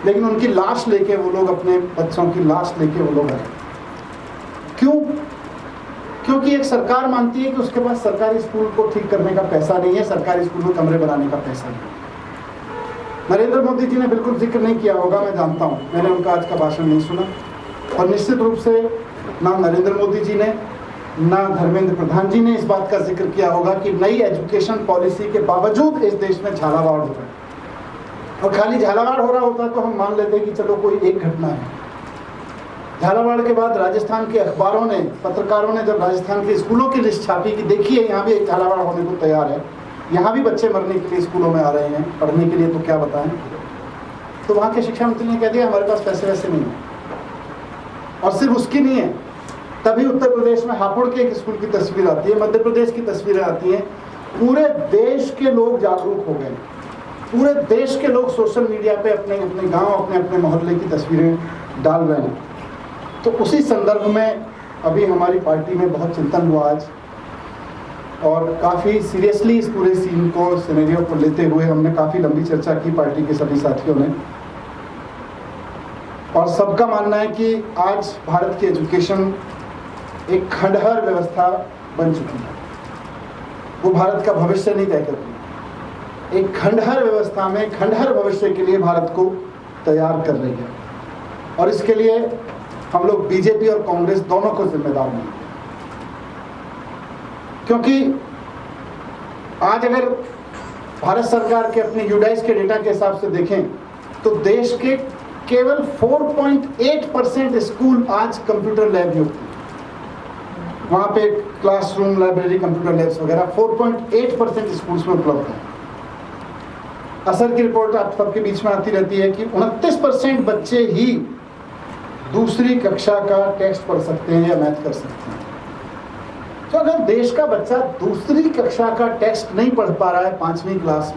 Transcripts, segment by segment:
लेकिन उनकी लाश लेके वो लोग, अपने बच्चों की लाश लेके वो लोग आए। क्यों? क्योंकि एक सरकार मानती है कि उसके पास सरकारी स्कूल को ठीक करने का पैसा नहीं है, सरकारी स्कूल में कमरे बनाने का पैसा नहीं है। नरेंद्र मोदी जी ने बिल्कुल जिक्र नहीं किया होगा, मैं जानता हूँ, मैंने उनका आज का भाषण नहीं सुना, और निश्चित रूप से ना नरेंद्र मोदी जी ने ना धर्मेंद्र प्रधान जी ने इस बात का जिक्र किया होगा कि नई एजुकेशन पॉलिसी के बावजूद इस देश में झालावाड़ हो रहा है। और खाली झालावाड़ हो रहा होता तो हम मान लेते कि चलो कोई एक घटना है। झालावाड़ के बाद राजस्थान के अखबारों ने, पत्रकारों ने जब राजस्थान के स्कूलों की लिस्ट छापी कि देखिए यहाँ भी एक झालावाड़ होने को तैयार है, यहाँ भी बच्चे मरने के लिए स्कूलों में आ रहे हैं पढ़ने के लिए, तो क्या बताएं। तो वहाँ के शिक्षा मंत्री ने कह दिया हमारे पास पैसे वैसे नहीं है। और सिर्फ उसकी नहीं है, तभी उत्तर प्रदेश में हापुड़ के एक स्कूल की तस्वीर आती है, मध्य प्रदेश की तस्वीरें आती हैं। पूरे देश के लोग जागरूक हो गए, पूरे देश के लोग सोशल मीडिया पे अपने अपने गांव, अपने अपने मोहल्ले की तस्वीरें डाल रहे हैं। तो उसी संदर्भ में अभी हमारी पार्टी में बहुत चिंतन हुआ आज, और काफ़ी सीरियसली इस पूरे सीन को, सिनेरियो को लेते हुए हमने काफ़ी लंबी चर्चा की पार्टी के सभी साथियों ने। और सबका मानना है कि आज भारत की एजुकेशन एक खंडहर व्यवस्था बन चुकी है, वो भारत का भविष्य नहीं तय करती। एक खंडहर व्यवस्था में खंडहर भविष्य के लिए भारत को तैयार कर रही है, और इसके लिए हम लोग बीजेपी और कांग्रेस दोनों को जिम्मेदार हैं। क्योंकि आज अगर भारत सरकार के अपने यूडाइस के डेटा के हिसाब से देखें तो देश के केवल 4.8% स्कूल आज कंप्यूटर लैब युक्त हैं। वहाँ पे क्लासरूम, लाइब्रेरी, कंप्यूटर लैब्स वगैरह 4.8% स्कूल्स में उपलब्ध हैं। असर की रिपोर्ट आप सबके बीच में आती रहती है कि 29% बच्चे ही दूसरी कक्षा का टेक्स्ट पढ़ सकते हैं या मैथ कर सकते हैं। तो अगर देश का बच्चा दूसरी कक्षा का टेक्स्ट नहीं पढ़ पा रहा है, 5वीं क्लास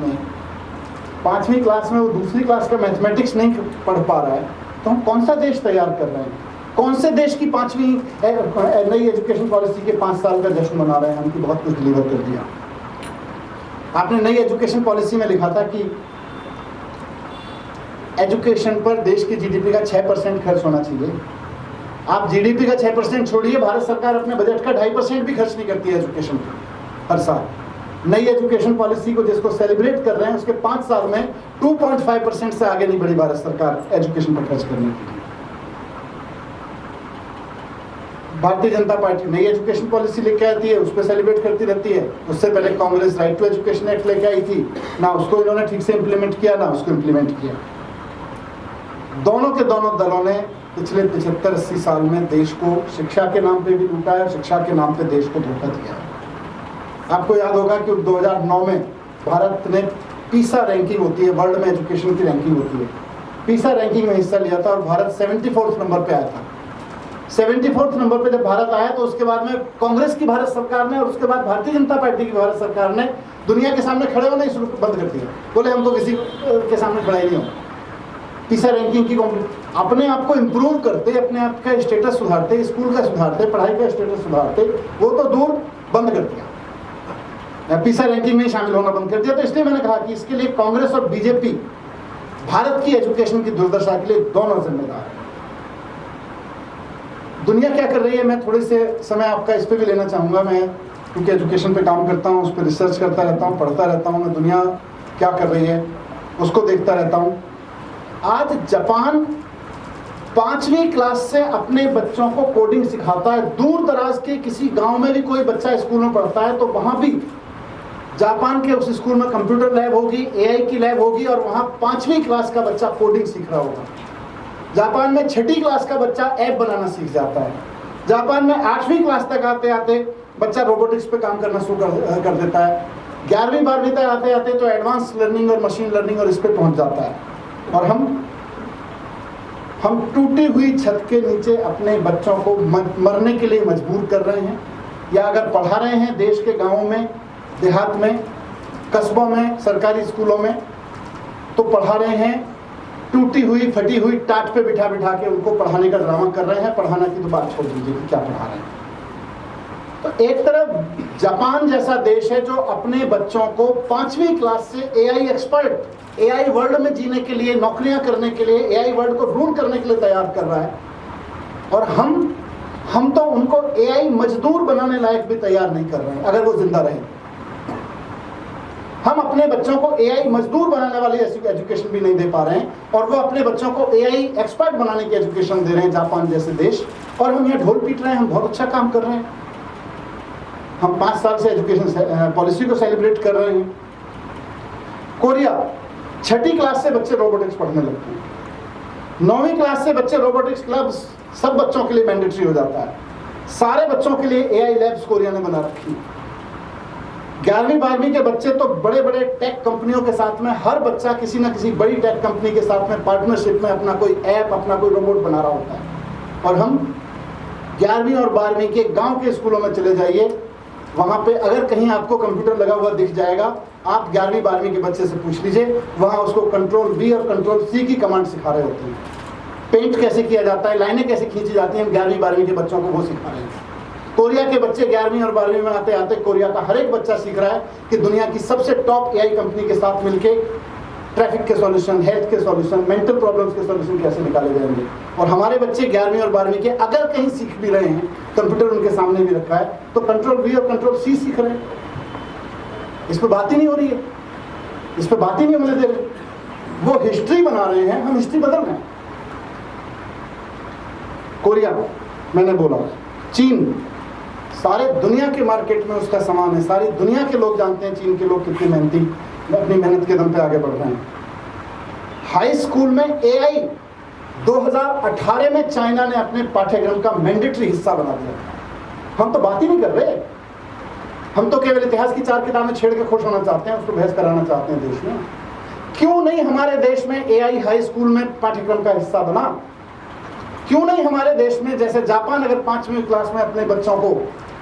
में वो दूसरी क्लास का मैथमेटिक्स नहीं पढ़ पा रहा है, तो हम कौन सा देश तैयार कर रहे हैं? कौन से देश की 5वीं नई एजुकेशन पॉलिसी के 5 साल का जश्न मना रहे हैं हम कि बहुत कुछ डिलीवर कर दिया। आपने नई एजुकेशन पॉलिसी में लिखा था कि एजुकेशन पर देश की जीडीपी का 6% खर्च होना चाहिए। आप जीडीपी का 6% छोड़िए, भारत सरकार अपने बजट का 2.5% भी खर्च नहीं करती है एजुकेशन पर हर साल। नई एजुकेशन पॉलिसी को जिसको सेलिब्रेट कर रहे हैं, उसके 5 साल में 2.5% से आगे नहीं बढ़ी भारत सरकार एजुकेशन पर खर्च करने के लिए। भारतीय जनता पार्टी नई एजुकेशन पॉलिसी लेके आती है, उस पर सेलिब्रेट करती रहती है। उससे पहले Congress right to education act लेके आई थी, ना उसको इन्होंने ठीक से इंप्लीमेंट किया, ना उसको इंप्लीमेंट किया। दोनों के दोनों दलों ने पिछले 75-80 साल में देश को शिक्षा के नाम पे भी लूटा है, शिक्षा के नाम पे देश को धोखा दिया है। आपको याद होगा कि 2009 में भारत ने पीसा रैंकिंग होती है, वर्ल्ड में एजुकेशन की रैंकिंग होती है, पीसा रैंकिंग में हिस्सा लिया था और भारत 74 नंबर पे आया था। 74 नंबर पे जब भारत आया तो उसके बाद में कांग्रेस की भारत सरकार ने और उसके बाद भारतीय जनता पार्टी की भारत सरकार ने दुनिया के सामने खड़े होना ही शुरू बंद कर दिया। बोले हम तो किसी के सामने खड़ा ही नहीं हो। पीसा रैंकिंग की अपने आप को इम्प्रूव करते, अपने आप का स्टेटस सुधारते, स्कूल का सुधारते, पढ़ाई का स्टेटस सुधारते, वो तो दूर बंद कर दिया, पीसा रैंकिंग में शामिल होना बंद कर दिया। तो इसलिए मैंने कहा कि इसके लिए कांग्रेस और बीजेपी भारत की एजुकेशन की दुर्दशा के लिए दोनों जिम्मेदार है। दुनिया क्या कर रही है, मैं थोड़े से समय आपका इस पर भी लेना चाहूँगा। मैं क्योंकि एजुकेशन पे काम करता हूँ, उस पर रिसर्च करता रहता हूँ, पढ़ता रहता हूँ, मैं दुनिया क्या कर रही है उसको देखता रहता हूँ। आज जापान 5वीं क्लास से अपने बच्चों को कोडिंग सिखाता है। दूर दराज के किसी गांव में भी कोई बच्चा स्कूल में पढ़ता है तो वहां भी जापान के उस स्कूल में कंप्यूटर लैब होगी, एआई की लैब होगी और वहां 5वीं क्लास का बच्चा कोडिंग सीख रहा होगा। जापान में 6ठी क्लास का बच्चा ऐप बनाना सीख जाता है। जापान में 8वीं क्लास तक आते आते बच्चा रोबोटिक्स पे काम करना शुरू कर देता है। 11वीं 12वीं तक आते आते तो एडवांस लर्निंग और मशीन लर्निंग और इस पे पहुंच जाता है। और हम टूटी हुई छत के नीचे अपने बच्चों को मरने के लिए मजबूर कर रहे हैं, या अगर पढ़ा रहे हैं देश के गांवों में, देहात में, कस्बों में, सरकारी स्कूलों में, तो पढ़ा रहे हैं टूटी हुई फटी हुई टाट पे बिठा बिठा के उनको पढ़ाने का ड्रामा कर रहे हैं। पढ़ाना की तो बात छोड़ दीजिए कि क्या पढ़ा रहे हैं। तो एक तरफ जापान जैसा देश है जो अपने बच्चों को 5वीं क्लास से एआई एक्सपर्ट, एआई वर्ल्ड में जीने के लिए, नौकरियां करने के लिए, एआई वर्ल्ड को रूल करने के लिए तैयार कर रहा है, और हम तो उनको एआई मजदूर बनाने लायक भी तैयार नहीं कर रहे हैं अगर वो जिंदा रहे। हम अपने बच्चों को एआई मजदूर बनाने वाली एजुकेशन भी नहीं दे पा रहे हैं, और वो अपने बच्चों को एआई एक्सपर्ट बनाने की एजुकेशन दे रहे हैं जापान जैसे देश, और हम यहाँ ढोल पीट रहे हैं, हम बहुत अच्छा काम कर रहे हैं। हम 5 साल से एजुकेशन पॉलिसी को सेलिब्रेट कर रहे हैं। कोरिया 6ठी क्लास से बच्चे रोबोटिक्स पढ़ने लगते हैं, 9वीं क्लास से बच्चे रोबोटिक्स क्लब्स सब बच्चों के लिए मैंडेटरी हो जाता है। सारे बच्चों के लिए एआई लैब्स कोरिया ने बना रखी है। 11वीं 12वीं के बच्चे तो बड़े बड़े टेक कंपनियों के साथ में, हर बच्चा किसी ना किसी बड़ी टेक कंपनी के साथ में पार्टनरशिप में अपना कोई ऐप, अपना कोई रोबोट बना रहा होता है। और हम 11वीं और 12वीं के गांव के स्कूलों में चले जाइए, वहां पे अगर कहीं आपको कंप्यूटर लगा हुआ दिख जाएगा, आप 11वीं 12वीं के बच्चे से पूछ लीजिए, वहां उसको कंट्रोल V और कंट्रोल C की कमांड सिखा रहे होते हैं। पेंट कैसे किया जाता है, लाइनें कैसे खींची जाती हैं, 11वीं 12वीं के बच्चों को वो सिखा रहे हैं। कोरिया के बच्चे 11वीं और 12वीं में आते आते कोरिया का हर एक बच्चा सीख रहा है कि दुनिया की सबसे टॉप एआई कंपनी के साथ मिलके ट्रैफिक के सॉल्यूशन, हेल्थ के सॉल्यूशन, मेंटल प्रॉब्लम्स के सॉल्यूशन कैसे निकाले जाएंगे। और हमारे बच्चे 11वीं और 12वीं के अगर कहीं सीख भी रहे हैं, कंप्यूटर उनके सामने भी रखा है, तो कंट्रोल V और कंट्रोल C सीख रहे हैं। इस पर बात ही नहीं हो रही है, इस पर बात ही नहीं होने दे रहे। वो हिस्ट्री बना रहे हैं, हम हिस्ट्री बदल रहे हैं। कोरिया मैंने बोला, चीन सारे दुनिया के मार्केट में उसका सामान है, सारी दुनिया के लोग जानते हैं चीन के लोग कितनी मेहनती, अपनी मेहनत के दम पे आगे बढ़ रहे हैं। हाई स्कूल में एआई 2018 में चाइना ने अपने पाठ्यक्रम का मैंडेटरी हिस्सा बना दिया। हम तो बात ही नहीं कर रहे, हम तो केवल इतिहास की 4 किताबें छेड़ के खुश होना चाहते हैं, उसको बहस कराना चाहते हैं देश में। क्यों नहीं हमारे देश में एआई हाई स्कूल में पाठ्यक्रम का हिस्सा बना? क्यों नहीं हमारे देश में, जैसे जापान अगर 5वीं क्लास में अपने बच्चों को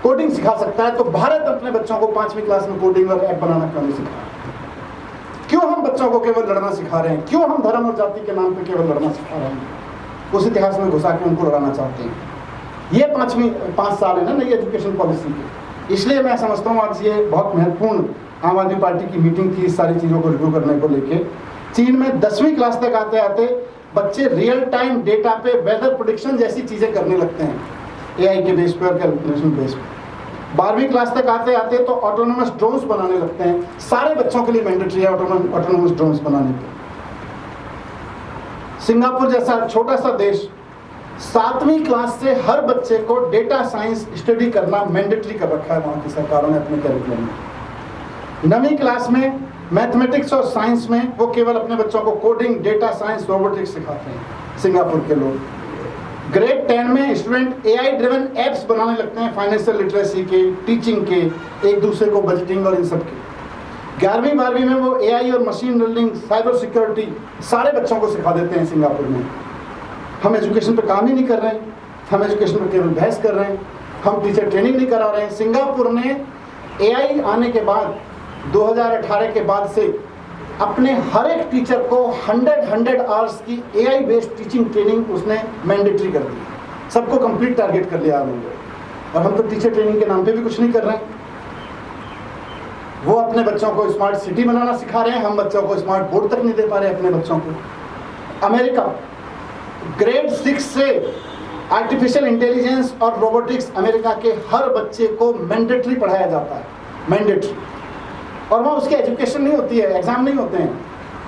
कोडिंग सिखा सकता है, तो भारत अपने बच्चों को 5वीं क्लास में कोडिंग और ऐप बनाना क्यों नहीं सिखा? क्यों हम बच्चों को केवल लड़ना सिखा रहे हैं? क्यों हम धर्म और जाति के नाम पे केवल लड़ना सिखा रहे हैं? उस इतिहास में घुसा के उनको लड़ाना चाहते हैं। ये 5 साल है ना नई एजुकेशन पॉलिसी की। इसलिए मैं समझता हूँ आज ये बहुत महत्वपूर्ण आम आदमी पार्टी की मीटिंग थी, इस सारी चीज़ों को रिव्यू करने को लेके। चीन में 10वीं क्लास तक आते आते बच्चे रियल टाइम डेटा पे वेदर प्रेडिक्शन जैसी चीज़ें करने लगते हैं, एआई के बेस पे और कैलकुलेशन बेस पे। 12वीं क्लास तक आते आते तो ऑटोनोमस ड्रोन्स बनाने लगते हैं। सारे बच्चों के लिए मैंडेटरी है ऑटोनोमस ड्रोन्स बनाने पे। सिंगापुर जैसा छोटा सा देश 7वीं क्लास से हर बच्चे को डेटा साइंस स्टडी करना मैंडेटरी कर रखा है वहाँ की सरकारों ने अपने कैरिकुलम में। 9वीं क्लास में मैथमेटिक्स और साइंस में वो केवल अपने बच्चों को कोडिंग, डेटा साइंस, रोबोटिक्स सिखाते हैं सिंगापुर के लोग। ग्रेड 10 में स्टूडेंट एआई ड्रिवन एप्स बनाने लगते हैं, फाइनेंशियल लिटरेसी के, टीचिंग के, एक दूसरे को बजटिंग और इन सब के। 11वीं 12वीं में वो एआई और मशीन लर्निंग, साइबर सिक्योरिटी सारे बच्चों को सिखा देते हैं सिंगापुर में। हम एजुकेशन पे काम ही नहीं कर रहे हैं, हम एजुकेशन पे केवल बहस कर रहे हैं, हम टीचर ट्रेनिंग नहीं करा रहे हैं। सिंगापुर ने एआई आने के बाद 2018 के बाद से अपने हर एक टीचर को 100 आवर्स की एआई बेस्ड टीचिंग ट्रेनिंग उसने मैंडेटरी कर दी, सबको कंप्लीट टारगेट कर लिया उन्होंने। और हम तो टीचर ट्रेनिंग के नाम पे भी कुछ नहीं कर रहे हैं। वो अपने बच्चों को स्मार्ट सिटी बनाना सिखा रहे हैं, हम बच्चों को स्मार्ट बोर्ड तक नहीं दे पा रहे अपने बच्चों को। अमेरिका ग्रेड 6 से आर्टिफिशियल इंटेलिजेंस और रोबोटिक्स अमेरिका के हर बच्चे को मैंडेटरी पढ़ाया जाता है, मैंडेटरी। और वहाँ उसकी एजुकेशन नहीं होती है, एग्जाम नहीं होते हैं,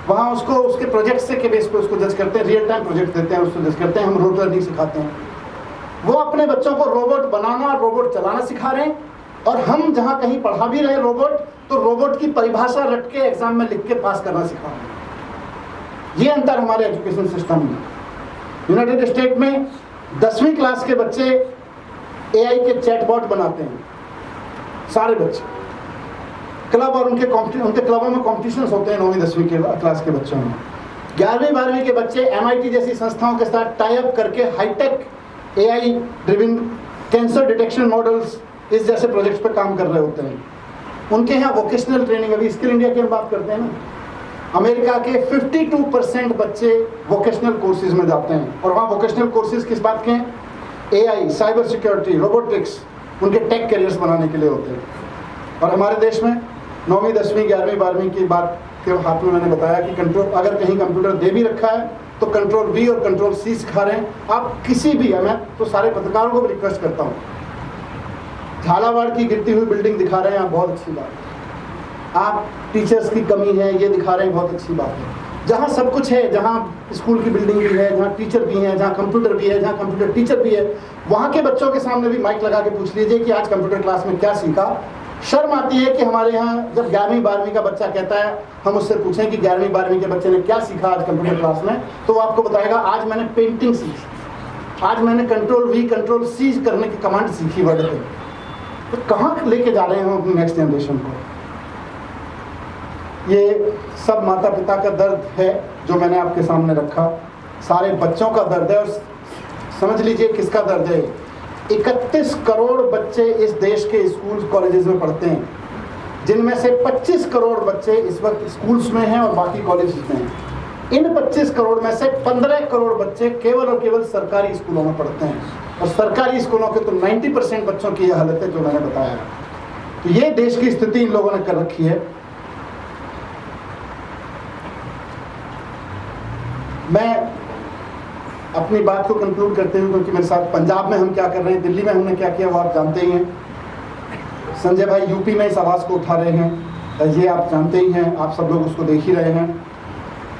वहाँ उसको उसके प्रोजेक्ट से के बेस पे उसको जज करते हैं, रियल टाइम प्रोजेक्ट देते हैं, उसको जज करते हैं। हम रोबोट लर्निंग सिखाते हैं। वो अपने बच्चों को रोबोट बनाना, रोबोट चलाना सिखा रहे हैं। और हम जहाँ कहीं पढ़ा भी रहे रोबोट, तो रोबोट की परिभाषा रट के एग्जाम में लिख के पास करना सिखा रहे हैं। ये अंतर हमारे एजुकेशन सिस्टम में। यूनाइटेड स्टेट में 10वीं क्लास के बच्चे एआई के चैटबॉट बनाते हैं, सारे बच्चे। क्लब और उनके क्लबों में कॉम्पिटिशन्स होते हैं 9वीं 10वीं क्लास के बच्चों में। 11वीं 12वीं के बच्चे MIT जैसी संस्थाओं के साथ टाई अप करके high tech AI driven cancer detection models इस जैसे प्रोजेक्ट्स पर काम कर रहे होते हैं। उनके यहाँ वोकेशनल ट्रेनिंग, अभी स्किल इंडिया की हम बात करते हैं ना, अमेरिका के 52% बच्चे वोकेशनल कोर्सेज में जाते हैं। और वहाँ वोकेशनल कोर्सेज किस बात के हैं? एआई, साइबर सिक्योरिटी, रोबोटिक्स, उनके टेक करियर्स बनाने के लिए होते हैं। और हमारे देश में 9वीं 10वीं 11वीं 12वीं की बात के हाथ में मैंने बताया कि कंट्रोल, अगर कहीं कंप्यूटर दे भी रखा है तो कंट्रोल V और कंट्रोल C सिखा रहे हैं। आप किसी भी, मैं तो सारे पत्रकारों को भी रिक्वेस्ट करता हूँ, झालावाड़ की गिरती हुई बिल्डिंग दिखा रहे हैं आप, बहुत अच्छी बात है। आप टीचर्स की कमी है ये दिखा रहे हैं, बहुत अच्छी बात है। जहाँ सब कुछ है, जहाँ स्कूल की बिल्डिंग भी है, जहाँ टीचर भी हैं, जहाँ कंप्यूटर भी है, जहाँ कंप्यूटर टीचर भी है, वहाँ के बच्चों के सामने भी माइक लगा के पूछ लीजिए कि आज कंप्यूटर क्लास में क्या सीखा। शर्म आती है कि हमारे यहाँ जब 11वीं 12वीं का बच्चा कहता है, हम उससे पूछें कि 11वीं 12वीं के बच्चे ने क्या सीखा आज कंप्यूटर क्लास में, तो वो आपको बताएगा आज मैंने पेंटिंग सीखी, आज मैंने कंट्रोल V कंट्रोल C करने की कमांड सीखी वर्ड पे। तो कहाँ लेके जा रहे हैं हम अपनी नेक्स्ट जनरेशन को? ये सब माता पिता का दर्द है जो मैंने आपके सामने रखा, सारे बच्चों का दर्द है। और समझ लीजिए किसका दर्द है। 31 करोड़ बच्चे इस देश के स्कूल कॉलेजेस में पढ़ते हैं, जिनमें से 25 करोड़ बच्चे इस वक्त स्कूल्स में हैं और बाकी कॉलेजेस में हैं। इन 25 करोड़ में से 15 करोड़ बच्चे केवल और केवल सरकारी स्कूलों में पढ़ते हैं, और सरकारी स्कूलों के तो 90% बच्चों की यह हालत है जो मैंने बताया। तो ये देश की स्थिति इन लोगों ने कर रखी है। मैं अपनी बात को कंक्लूड करते हुए, क्योंकि मेरे साथ पंजाब में हम क्या कर रहे हैं, दिल्ली में हमने क्या किया वो आप जानते ही हैं। संजय भाई यूपी में इस आवाज़ को उठा रहे हैं, ये आप जानते ही हैं, आप सब लोग उसको देख ही रहे हैं।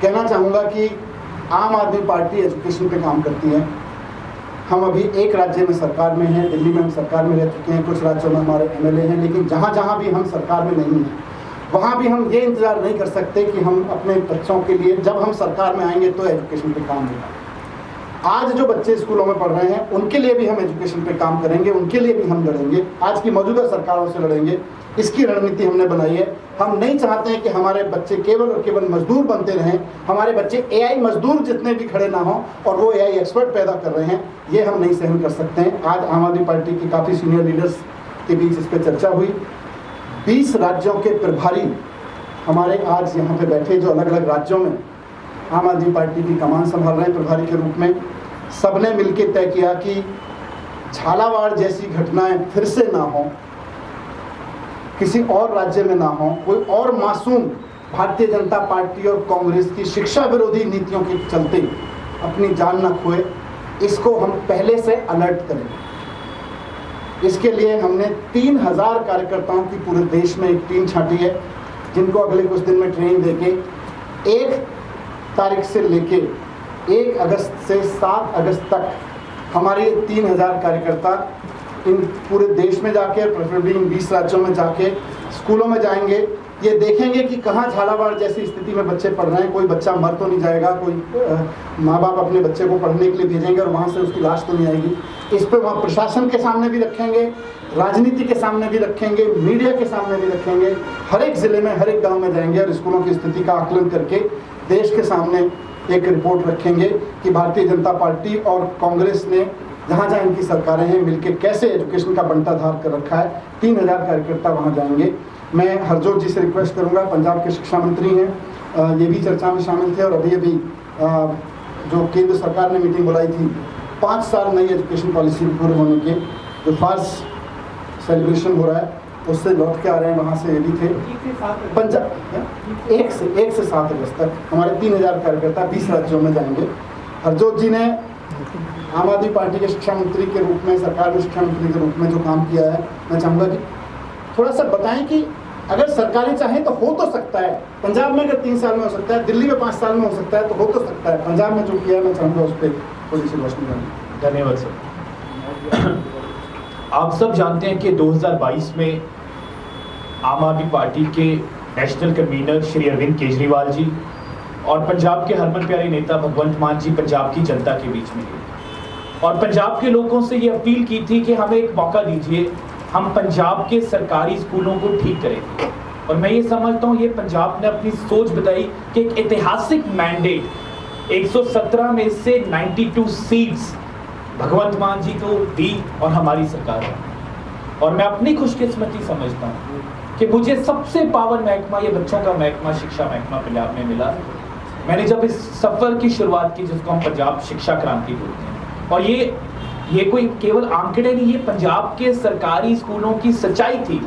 कहना चाहूँगा कि आम आदमी पार्टी एजुकेशन पे काम करती है। हम अभी एक राज्य में सरकार में हैं, दिल्ली में हम सरकार में रह चुके हैं, कुछ राज्यों में हमारे MLA हैं, लेकिन जहाँ जहाँ भी हम सरकार में नहीं हैं वहाँ भी हम ये इंतज़ार नहीं कर सकते कि हम अपने बच्चों के लिए जब हम सरकार में आएंगे तो एजुकेशन पे काम होगा। आज जो बच्चे स्कूलों में पढ़ रहे हैं उनके लिए भी हम एजुकेशन पे काम करेंगे, उनके लिए भी हम लड़ेंगे, आज की मौजूदा सरकारों से लड़ेंगे। इसकी रणनीति हमने बनाई है। हम नहीं चाहते हैं कि हमारे बच्चे केवल और केवल मजदूर बनते रहें, हमारे बच्चे AI मजदूर जितने भी खड़े ना हों और वो AI एक्सपर्ट पैदा कर रहे हैं, ये हम नहीं सहन कर सकते हैं। आज आम आदमी पार्टी की काफ़ी सीनियर लीडर्स के बीच इस पर चर्चा हुई। 20 राज्यों के प्रभारी हमारे आज यहाँ पे बैठे, जो अलग अलग राज्यों में आम आदमी पार्टी की कमान संभाल रहे हैं प्रभारी के रूप में, सबने मिलकर तय किया कि झालावाड़ जैसी घटनाएं फिर से ना हो, किसी और राज्य में ना हो, कोई और मासूम भारतीय जनता पार्टी और कांग्रेस की शिक्षा विरोधी नीतियों के चलते अपनी जान न खोए, इसको हम पहले से अलर्ट करें। इसके लिए हमने 3000 कार्यकर्ताओं की पूरे देश में एक टीम छांटी है, जिनको अगले कुछ दिन में ट्रेनिंग देके 1 तारीख से लेके 1 अगस्त से 7 अगस्त तक हमारे 3000 कार्यकर्ता इन पूरे देश में जाके, प्रेफरेबली इन 20 राज्यों में जाके स्कूलों में जाएंगे। ये देखेंगे कि कहाँ झालावाड़ जैसी स्थिति में बच्चे पढ़ रहे हैं, कोई बच्चा मर तो नहीं जाएगा, कोई माँ बाप अपने बच्चे को पढ़ने के लिए भेजेंगे और वहाँ से उसकी लाश तो नहीं आएगी। इस पर वहाँ प्रशासन के सामने भी रखेंगे, राजनीति के सामने भी रखेंगे, मीडिया के सामने भी रखेंगे। हर एक ज़िले में, हर एक गाँव में जाएंगे और स्कूलों की स्थिति का आकलन करके देश के सामने एक रिपोर्ट रखेंगे कि भारतीय जनता पार्टी और कांग्रेस ने जहाँ जहाँ इनकी सरकारें हैं मिलकर कैसे एजुकेशन का बंटाधार कर रखा है। 3000 कार्यकर्ता वहाँ जाएंगे। मैं हरजोत जी से रिक्वेस्ट करूँगा, पंजाब के शिक्षा मंत्री हैं, ये भी चर्चा में शामिल थे। और अभी जो केंद्र सरकार ने मीटिंग बुलाई थी 5 साल नई एजुकेशन पॉलिसी पूरे होने के, जो फर्स्ट सेलिब्रेशन हो रहा है उससे लौट के आ रहे हैं, वहाँ से ये भी थे। पंजाब 1 से 7 अगस्त तक हमारे 3000 कार्यकर्ता 20 राज्यों में जाएंगे। हरजोत जी ने आम आदमी पार्टी के शिक्षा मंत्री के रूप में, सरकार में शिक्षा मंत्री के रूप में जो काम किया है, मैं चाहूँगा कि थोड़ा सा बताएं कि अगर सरकारें चाहें तो हो तो सकता है। पंजाब में अगर 3 साल में हो सकता है, दिल्ली में 5 साल में हो सकता है, तो हो तो सकता है। पंजाब में जो किया है मैं चाहूँगा उस पर थोड़ी सी रोशनी डालें। धन्यवाद सर। आप सब जानते हैं कि 2022 में आम आदमी पार्टी के नेशनल कन्वीनर श्री अरविंद केजरीवाल जी और पंजाब के हरमन प्यारे नेता भगवंत मान जी पंजाब की जनता के बीच में और पंजाब के लोगों से ये अपील की थी कि हमें एक मौका दीजिए, हम पंजाब के सरकारी स्कूलों को ठीक करेंगे। और मैं ये समझता हूँ ये पंजाब ने अपनी सोच बताई कि एक ऐतिहासिक मैंडेट 117 में से 92 सीट्स भगवंत मान जी को दी और हमारी सरकार है। और मैं अपनी खुशकिस्मती समझता हूँ कि मुझे सबसे पावर महकमा, ये बच्चों का महकमा, शिक्षा महकमा पंजाब में मिला। मैंने जब इस सफ़र की शुरुआत की जिसको हम पंजाब शिक्षा क्रांति बोलते हैं, और ये कोई केवल आंकड़े नहीं, ये पंजाब के सरकारी स्कूलों की सच्चाई थी।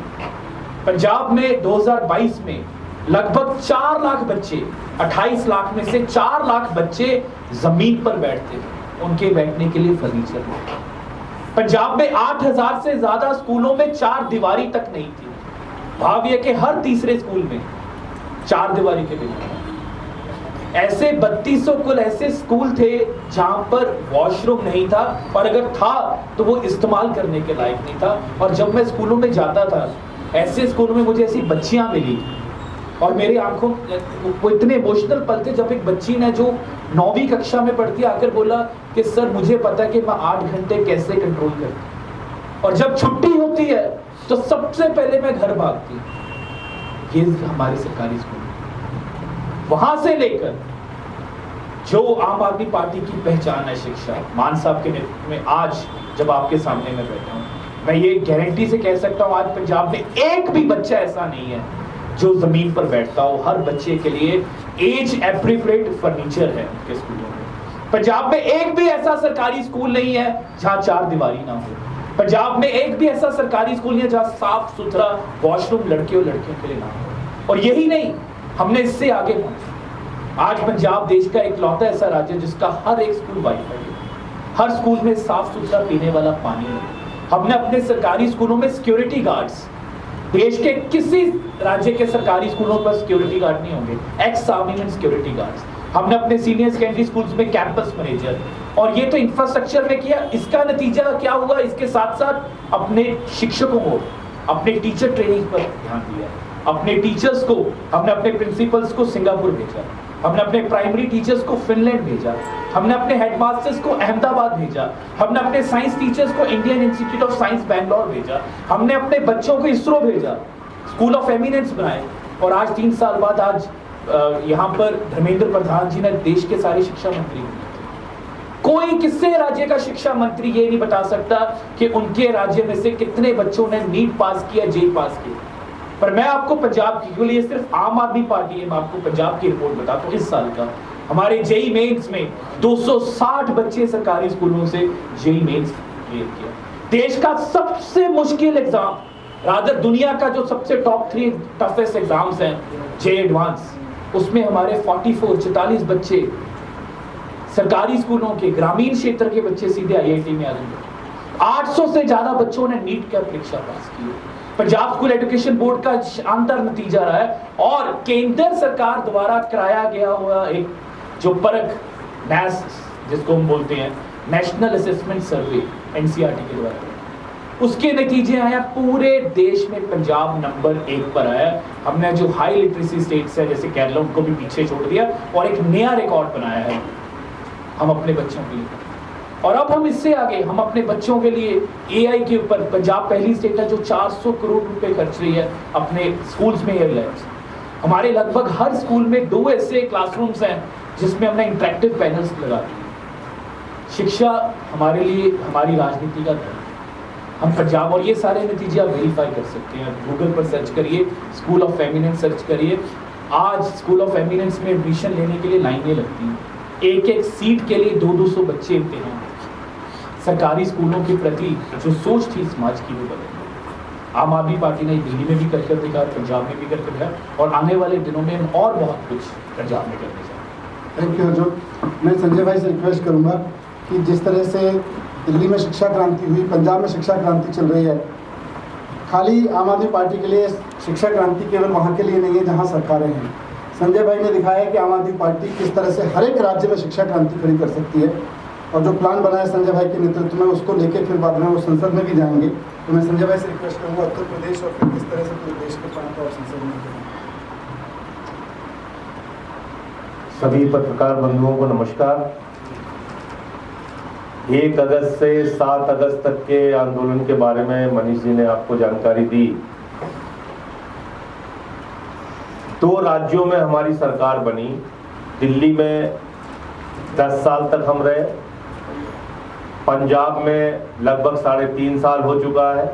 पंजाब में 2022 में लगभग 4 लाख बच्चे, 28 लाख में से 4 लाख बच्चे जमीन पर बैठते थे, उनके बैठने के लिए फर्नीचर नहीं। पंजाब में 8000 से ज्यादा स्कूलों में 4 दीवारी तक नहीं थी। भाविए कि हर तीसरे स्कूल में 4 दीवारी के बिना। ऐसे 3200 कुल ऐसे स्कूल थे जहां पर वॉशरूम नहीं था, और अगर था तो वो इस्तेमाल करने के लायक नहीं था। और जब मैं स्कूलों में जाता था, ऐसे स्कूलों में मुझे ऐसी बच्चियां मिली और मेरी आंखों वो इतने इमोशनल पल थे जब एक बच्ची ने जो 9वीं कक्षा में पढ़ती आकर बोला कि सर मुझे पता है कि मैं 8 घंटे कैसे कंट्रोल करती, और जब छुट्टी होती है तो सबसे पहले मैं घर भागती। ये हमारे सरकारी स्कूल, वहां से लेकर जो आम आदमी पार्टी की पहचान है शिक्षा, मान साहब के नेतृत्व में आज जब आपके सामने मैं बैठा हूं, मैं ये गारंटी से कह सकता हूं आज पंजाब में एक भी बच्चा ऐसा नहीं है जो जमीन पर बैठता हो। हर बच्चे के लिए एज एप्रोप्रिएट फर्नीचर है उनके स्कूलों में। पंजाब में एक भी ऐसा सरकारी स्कूल नहीं है जहां 4 दीवारी ना हो। पंजाब में एक भी ऐसा सरकारी स्कूल नहीं है जहां साफ सुथरा वॉशरूम लड़के और लड़कियों के लिए ना हो। और यही नहीं, हमने इससे आगे पहुंचे। आज पंजाब देश का इकलौता ऐसा राज्य है जिसका हर एक स्कूल वाईफाई है, हर स्कूल में साफ सुथरा पीने वाला पानी है। हमने अपने सरकारी स्कूलों में सिक्योरिटी गार्ड्स, देश के किसी राज्य के सरकारी स्कूलों पर सिक्योरिटी गार्ड नहीं होंगे, एक्स आर्मीमेंट सिक्योरिटी गार्ड्स। हमने अपने सीनियर सेकेंडरी स्कूल्स में कैंपस मैनेजर, और ये तो इंफ्रास्ट्रक्चर में किया। इसका नतीजा क्या हुआ? इसके साथ साथ अपने शिक्षकों को, अपने टीचर ट्रेनिंग पर ध्यान दिया, अपने टीचर्स को, हमने अपने प्रिंसिपल्स को सिंगापुर भेजा, हमने अपने प्राइमरी टीचर्स को फिनलैंड भेजा, हमने अपने हेडमास्टर्स को अहमदाबाद भेजा, हमने अपने साइंस टीचर्स को Indian institute of science Bangalore भेजा, हमने अपने बच्चों को इसरो भेजा, स्कूल ऑफ एमिनेंस बनाए। और आज 3 साल बाद आज यहाँ पर धर्मेंद्र प्रधान जी ने देश के सारे शिक्षा मंत्री हुए। कोई किसी राज्य का शिक्षा मंत्री ये नहीं बता सकता कि उनके राज्य में से कितने बच्चों ने नीट पास किया, जेई पास किया। पर मैं आपको पंजाब की, क्योंकि ये सिर्फ आम आदमी पार्टी है, मैं आपको पंजाब की रिपोर्ट बताता हूँ। इस साल का हमारे जेई मेंस में 260 बच्चे सरकारी स्कूलों से जेई मेंस क्लियर किया। देश का सबसे मुश्किल एग्जाम, रादर दुनिया का जो सबसे टॉप 3 टफेस्ट एग्जाम्स हैं, जेई एडवांस, उसमें हमारे 44 बच्चे सरकारी स्कूलों के, ग्रामीण क्षेत्र के बच्चे सीधे आईआईटी में आ गए। 800 से ज्यादा बच्चों ने नीट का परीक्षा पास की। पंजाब स्कूल एजुकेशन बोर्ड का शानदार नतीजा रहा है, और केंद्र सरकार द्वारा कराया गया हुआ एक जो परख नैस जिसको हम बोलते हैं नेशनल असेसमेंट सर्वे, एनसीईआरटी के द्वारा, उसके नतीजे आया पूरे देश में पंजाब नंबर 1 पर आया। हमने जो हाई लिटरेसी स्टेट्स है जैसे केरला, उनको भी पीछे छोड़ दिया और एक नया रिकॉर्ड बनाया है हम अपने बच्चों के लिए। और अब हम इससे आगे, हम अपने बच्चों के लिए एआई के ऊपर, पंजाब पहली स्टेट है जो 400 करोड़ रुपए खर्च रही है अपने स्कूल्स में एयर लैब्स। हमारे लगभग हर स्कूल में 2 ऐसे क्लासरूम्स हैं जिसमें हमने इंटरेक्टिव पैनल्स लगा दिए। शिक्षा हमारे लिए हमारी राजनीति का धर्म। हम पंजाब, और ये सारे नतीजे आप वेरीफाई कर सकते हैं, गूगल पर सर्च करिए, स्कूल ऑफ एमिनेंस सर्च करिए। आज स्कूल ऑफ एमिनेंस में एडमिशन लेने के लिए लाइनें लगती हैं, एक सीट के लिए 200 बच्चे इम्तिहान। सरकारी स्कूलों के प्रति जो सोच थी समाज की, वो बदल गई। आम आदमी पार्टी ने दिल्ली में भी करके दिखा, पंजाब में भी करके दिखा, और आने वाले दिनों में हम और बहुत कुछ पंजाब में करने जा रहे हैं। Thank you Arjun. मैं संजय भाई से रिक्वेस्ट करूंगा कि जिस तरह से दिल्ली में शिक्षा क्रांति हुई, पंजाब में शिक्षा क्रांति चल रही है, खाली आम आदमी पार्टी के लिए शिक्षा क्रांति केवल वहाँ के लिए नहीं है जहाँ सरकारें हैं। संजय भाई ने दिखाया कि आम आदमी पार्टी किस तरह से हर एक राज्य में शिक्षा क्रांति खड़ी कर सकती है, और जो प्लान बनाया संजय भाई के नेतृत्व में, उसको लेके फिर बाद में वो संसद में भी जाएंगे। तो मैं संजय भाई से रिक्वेस्ट करूँगा उत्तर प्रदेश और फिर किस तरह से पूरे देश के प्लान को आप संसद में करें। सभी पत्रकार बंधुओं को नमस्कार। 1 अगस्त से 7 अगस्त तक के आंदोलन के बारे में मनीष जी ने आपको जानकारी दी। 2 राज्यों में हमारी सरकार बनी। दिल्ली में 10 साल तक हम रहे, पंजाब में लगभग 3.5 साल हो चुका है।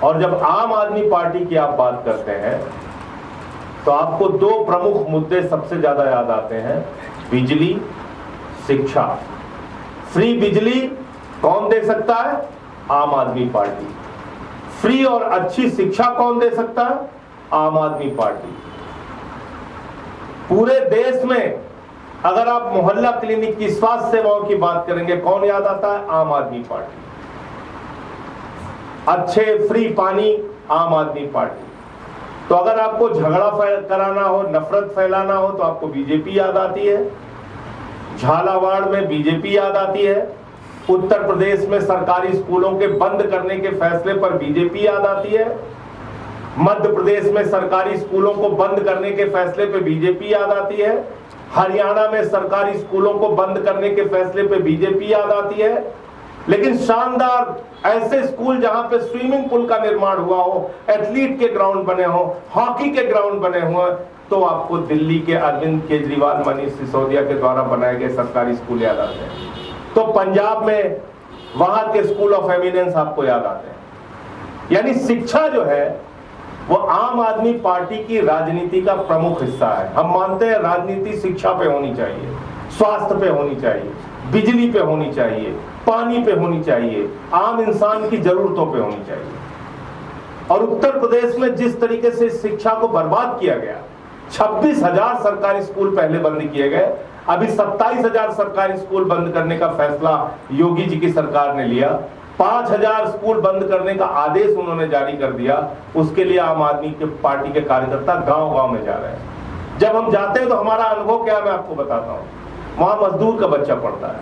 और जब आम आदमी पार्टी की आप बात करते हैं तो आपको 2 प्रमुख मुद्दे सबसे ज्यादा याद आते हैं, बिजली, शिक्षा। फ्री बिजली कौन दे सकता है? आम आदमी पार्टी। फ्री और अच्छी शिक्षा कौन दे सकता है? आम आदमी पार्टी। पूरे देश में अगर आप मोहल्ला क्लिनिक की स्वास्थ्य सेवाओं की बात करेंगे, कौन याद आता है? आम आदमी पार्टी। अच्छे फ्री पानी, आम आदमी पार्टी। तो अगर आपको झगड़ा कराना हो, नफरत फैलाना हो, तो आपको बीजेपी याद आती है। झालावाड़ में बीजेपी याद आती है। उत्तर प्रदेश में सरकारी स्कूलों के बंद करने के फैसले पर बीजेपी याद आती है। मध्य प्रदेश में सरकारी स्कूलों को बंद करने के फैसले पर बीजेपी याद आती है। हरियाणा में सरकारी स्कूलों को बंद करने के फैसले पर बीजेपी याद आती है। लेकिन शानदार ऐसे स्कूल जहां पे स्विमिंग पूल का निर्माण हुआ हो, एथलीट के ग्राउंड बने हो, हॉकी के ग्राउंड बने हुए, तो आपको दिल्ली के अरविंद केजरीवाल, मनीष सिसोदिया के द्वारा बनाए गए सरकारी स्कूल याद आते हैं। तो पंजाब में वहां के स्कूल ऑफ एमिनेंस आपको याद आते हैं। यानी शिक्षा जो है वो आम आदमी पार्टी की राजनीति का प्रमुख हिस्सा है। हम मानते हैं राजनीति शिक्षा पे होनी चाहिए, स्वास्थ्य पे होनी चाहिए, बिजली पे होनी चाहिए, पानी पे होनी चाहिए, आम इंसान की जरूरतों पे होनी चाहिए। और उत्तर प्रदेश में जिस तरीके से शिक्षा को बर्बाद किया गया, 26,000 सरकारी स्कूल पहले बंद किए गए, अभी 27,000 सरकारी स्कूल बंद करने का फैसला योगी जी की सरकार ने लिया। 5,000 स्कूल बंद करने का आदेश उन्होंने जारी कर दिया। उसके लिए आम आदमी के पार्टी के कार्यकर्ता गांव-गांव में जा रहे हैं। जब हम जाते हैं तो हमारा अनुभव क्या, मैं आपको बताता हूं। वहां मजदूर का बच्चा पढ़ता है,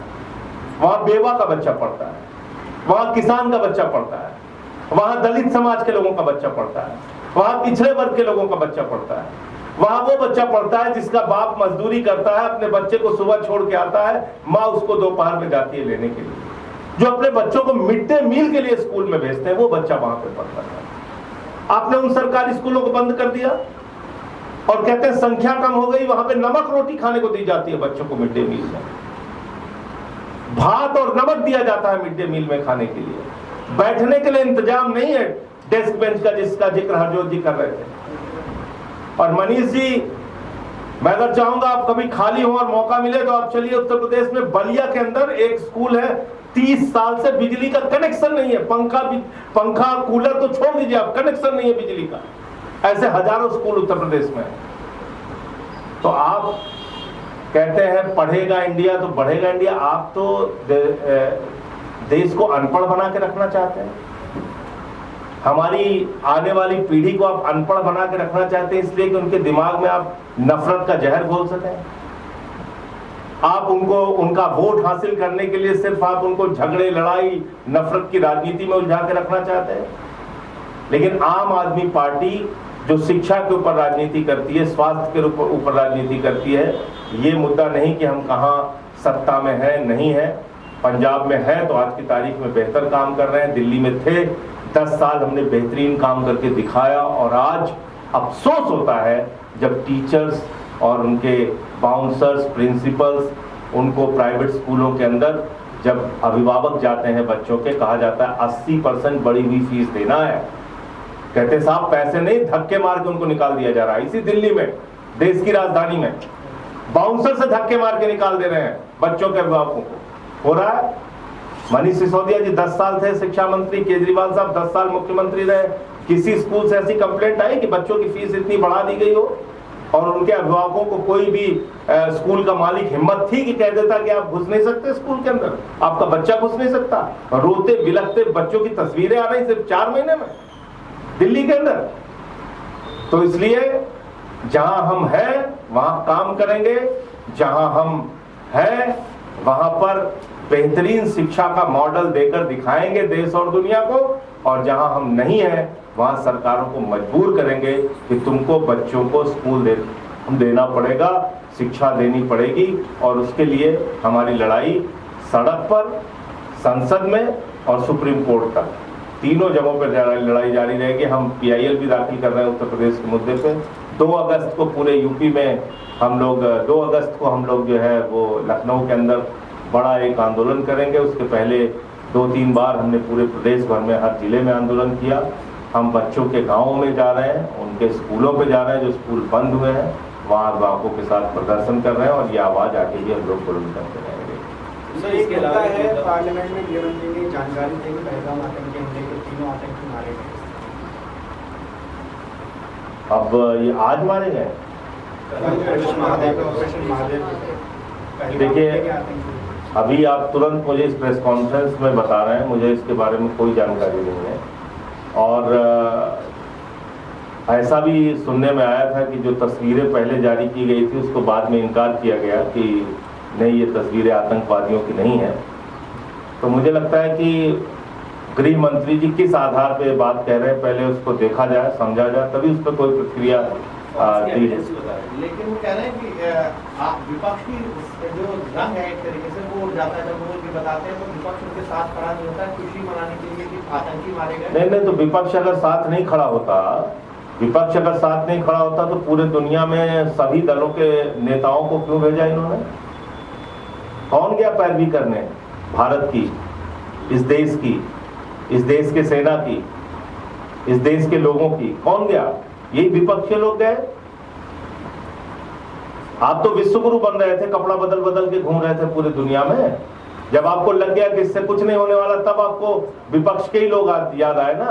वहां बेवा का बच्चा पढ़ता है, वहां किसान का बच्चा पढ़ता है, वहां दलित समाज के लोगों का बच्चा पढ़ता है, वहां पिछड़े वर्ग के लोगों का बच्चा पढ़ता है, वहां वो बच्चा पढ़ता है जिसका बाप मजदूरी करता है, अपने बच्चे को सुबह छोड़ के आता है, माँ उसको दोपहर में जाती है लेने के लिए। जो अपने बच्चों को मिड डे मील के लिए स्कूल में भेजते हैं, वो बच्चा वहां पे पढ़ता है। आपने उन सरकारी स्कूलों को बंद कर दिया और कहते हैं संख्या कम हो गई। वहां पे नमक रोटी खाने को दी जाती है बच्चों को मिड डे मील में, भात और नमक दिया जाता है मिड डे मील में खाने के लिए। बैठने के लिए इंतजाम नहीं है, डेस्क बेंच का, जिसका जिक्र हरजोत जी कर रहे थे। और मनीष जी, मैं अगर चाहूंगा आप कभी खाली हो और मौका मिले तो आप चलिए उत्तर प्रदेश में बलिया के अंदर एक स्कूल है, 30 साल से बिजली का कनेक्शन नहीं है। पंखा कूलर तो छोड़ दीजिए आप, कनेक्शन नहीं है बिजली का। ऐसे हजारों स्कूल उत्तर प्रदेश में। तो आप कहते हैं पढ़ेगा इंडिया तो बढ़ेगा इंडिया। आप तो देश को अनपढ़ बना के रखना चाहते हैं। हमारी आने वाली पीढ़ी को आप अनपढ़ बना के रखना चाहते हैं, इसलिए कि उनके दिमाग में आप नफरत का जहर घोल सकें। आप उनको उनका वोट हासिल करने के लिए सिर्फ आप उनको झगड़े, लड़ाई, नफरत की राजनीति में उलझा के रखना चाहते हैं। लेकिन आम आदमी पार्टी जो शिक्षा के ऊपर राजनीति करती है, स्वास्थ्य के ऊपर राजनीति करती है, ये मुद्दा नहीं कि हम कहाँ सत्ता में है, नहीं है। पंजाब में है तो आज की तारीख में बेहतर काम कर रहे हैं। दिल्ली में थे 10 साल, हमने बेहतरीन काम करके दिखाया। और आज अफसोस होता है जब टीचर्स और उनके बाउंसर्स, प्रिंसिपल्स, उनको प्राइवेट स्कूलों के अंदर जब अभिभावक जाते हैं बच्चों के, कहा जाता है 80% बढ़ी हुई फीस देना है। कहते साहब पैसे नहीं, धक्के मार के उनको निकाल दिया जा रहा है। इसी दिल्ली में, देश की राजधानी में, बाउंसर से धक्के मार के निकाल दे रहे हैं बच्चों के अभिभावकों को। हो रहा है। मनीष सिसोदिया जी 10 साल थे शिक्षा मंत्री, केजरीवाल साहब 10 साल मुख्यमंत्री रहे। किसी स्कूल से ऐसी कंप्लेंट आई कि बच्चों की फीस इतनी बढ़ा दी गई हो और उनके अभिभावकों को कोई भी स्कूल का मालिक हिम्मत थी कि कह देता कि आप घुस नहीं सकते स्कूल के अंदर, आपका बच्चा घुस नहीं सकता? रोते बिलखते बच्चों की तस्वीरें आ रही सिर्फ 4 महीने में दिल्ली के अंदर। तो इसलिए जहां हम हैं वहां काम करेंगे, जहां हम हैं वहां पर बेहतरीन शिक्षा का मॉडल देकर दिखाएंगे देश और दुनिया को। और जहां हम नहीं हैं वहां सरकारों को मजबूर करेंगे कि तुमको बच्चों को स्कूल देना पड़ेगा, शिक्षा देनी पड़ेगी। और उसके लिए हमारी लड़ाई सड़क पर, संसद में और सुप्रीम कोर्ट तक, तीनों जगहों पर लड़ाई जारी रहेगी। हम PIL भी दाखिल कर रहे हैं उत्तर प्रदेश के मुद्दे पे। 2 अगस्त को पूरे यूपी में हम लोग 2 अगस्त को हम लोग जो है वो लखनऊ के अंदर बड़ा एक आंदोलन करेंगे। उसके पहले 2-3 बार हमने पूरे प्रदेश भर में हर जिले में आंदोलन किया। हम बच्चों के गाँवों में जा रहे हैं, उनके स्कूलों पे जा रहे हैं, जो स्कूल बंद हुए हैं वहाँ अभिभावकों के साथ प्रदर्शन कर रहे हैं। और ये आवाज़ आगे भी हम लोग बुलंद करते रहेंगे। सर इसके अलावा है पार्लियामेंट में गृहमंत्री ने जानकारी दी कि पहलगाम आतंकी हमले के 3 आतंकी मारे गए। अब ये आज मारे गए। देखिए, अभी आप तुरंत मुझे इस प्रेस कॉन्फ्रेंस में बता रहे हैं, मुझे इसके बारे में कोई जानकारी नहीं है। और ऐसा भी सुनने में आया था कि जो तस्वीरें पहले जारी की गई थी उसको बाद में इनकार किया गया कि नहीं, ये तस्वीरें आतंकवादियों की नहीं है। तो मुझे लगता है कि गृह मंत्री जी किस आधार पे बात कह रहे हैं, पहले उसको देखा जाए, समझा जाए, तभी उस पर कोई प्रतिक्रिया दी। लेकिन वो कह रहे हैं कि विपक्ष की जो रंग है एक तरीके से वो जाता है, जब वो ये बताते हैं तो विपक्ष उनके साथ खड़ा नहीं होता है खुशी मनाने के लिए कि आतंकी मारे गए। नहीं, तो विपक्ष अगर साथ नहीं खड़ा होता, विपक्ष अगर साथ नहीं खड़ा होता तो पूरे दुनिया में सभी दलों के नेताओं को क्यों भेजा इन्होंने? कौन गया पैरवी करने भारत की, इस देश की, इस देश के सेना की, इस देश के लोगों की? कौन गया? यही विपक्ष के लोग गए। आप तो विश्वगुरु बन रहे थे, कपड़ा बदल बदल के घूम रहे थे पूरी दुनिया में। जब आपको लग गया कि इससे कुछ नहीं होने वाला, तब आपको विपक्ष के ही लोग याद आए ना।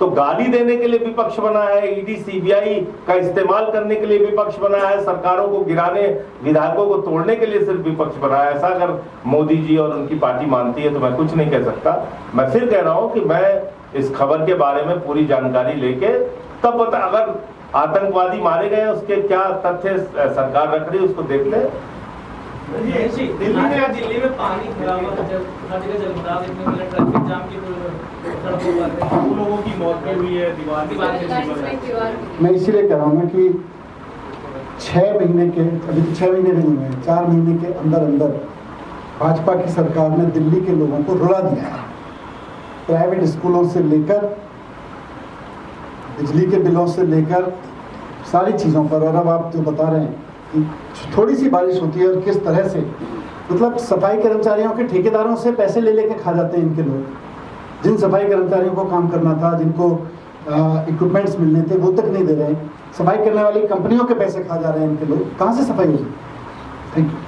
तो गाली देने के लिए विपक्ष बना है, ईडी सीबीआई का इस्तेमाल करने के लिए विपक्ष बना है, सरकारों को गिराने, विधायकों को तोड़ने के लिए सिर्फ विपक्ष बना है। ऐसा अगर मोदी जी और उनकी पार्टी मानती है तो मैं कुछ नहीं कह सकता। मैं फिर कह रहा हूं कि मैं इस खबर के बारे में पूरी जानकारी लेके तब पता, अगर आतंकवादी मारे गए उसके क्या तथ्य सरकार रख रही है उसको देख ले। दिल्ली में पानी भरा हुआ, हर जगह जलभराव देखने को मिला, ट्रैफिक जाम की सड़कों पर लोगों की मौत भी हुई है, दीवार। मैं इसीलिए कह रहा हूँ ना कि 6 महीने के, अभी तो 6 महीने नहीं हुए, 4 महीने के अंदर अंदर भाजपा की सरकार ने दिल्ली के लोगों को रुला दिया है। प्राइवेट स्कूलों से लेकर बिजली के बिलों से लेकर सारी चीज़ों पर। और अब आप जो बता रहे हैं कि थोड़ी सी बारिश होती है और किस तरह से, मतलब सफाई कर्मचारियों के ठेकेदारों से पैसे ले लेके खा जाते हैं इनके लोग। जिन सफाई कर्मचारियों को काम करना था, जिनको इक्विपमेंट्स मिलने थे, वो तक नहीं दे रहे हैं। सफाई करने वाली कंपनियों के पैसे खा जा रहे हैं इनके लोग। कहाँ से सफाई होगी? Thank you.